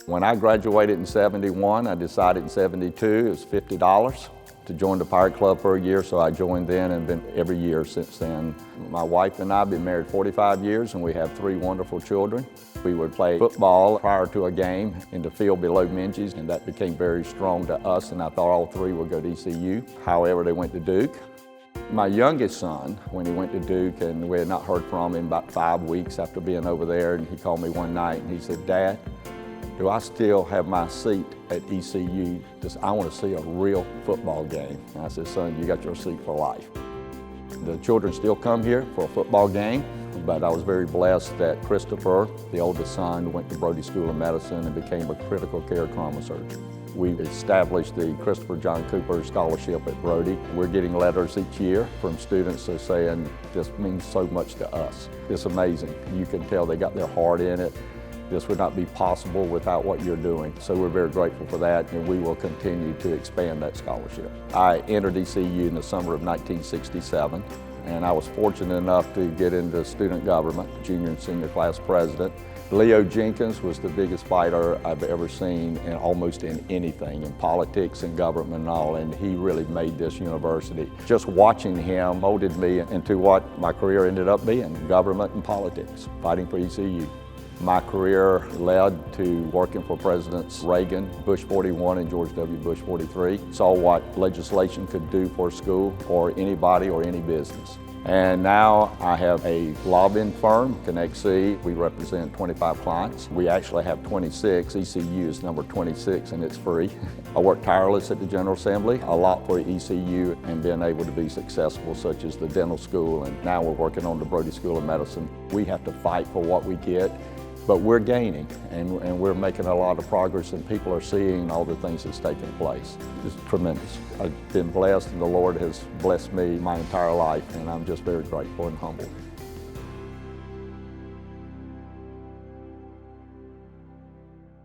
When I graduated in '71, I decided in '72 it was $50 to join the Pirate Club for a year, so I joined then and been every year since then. My wife and I have been married 45 years and we have 3 wonderful children. We would play football prior to a game in the field below Minges, and that became very strong to us, and I thought all 3 would go to ECU. However, they went to Duke. My youngest son, when he went to Duke, and we had not heard from him about 5 weeks after being over there, and he called me one night and he said, "Dad, do I still have my seat at ECU? I want to see a real football game." And I said, "Son, you got your seat for life." The children still come here for a football game, but I was very blessed that Christopher, the oldest son, went to Brody School of Medicine and became a critical care trauma surgeon. We've established the Christopher John Cooper Scholarship at Brody. We're getting letters each year from students that are saying, "This means so much to us." It's amazing. You can tell they got their heart in it. This would not be possible without what you're doing. So we're very grateful for that, and we will continue to expand that scholarship. I entered ECU in the summer of 1967, and I was fortunate enough to get into student government, junior and senior class president. Leo Jenkins was the biggest fighter I've ever seen in almost in anything, in politics and government and all, and he really made this university. Just watching him molded me into what my career ended up being, government and politics, fighting for ECU. My career led to working for Presidents Reagan, Bush 41, and George W. Bush 43. Saw what legislation could do for a school or anybody or any business. And now I have a lobbying firm, Connect C. We represent 25 clients. We actually have 26. ECU is number 26 and it's free. I work tireless at the General Assembly, a lot for ECU and being able to be successful, such as the dental school, and now we're working on the Brody School of Medicine. We have to fight for what we get, but we're gaining and we're making a lot of progress, and people are seeing all the things that's taking place. It's tremendous. I've been blessed and the Lord has blessed me my entire life, and I'm just very grateful and humbled.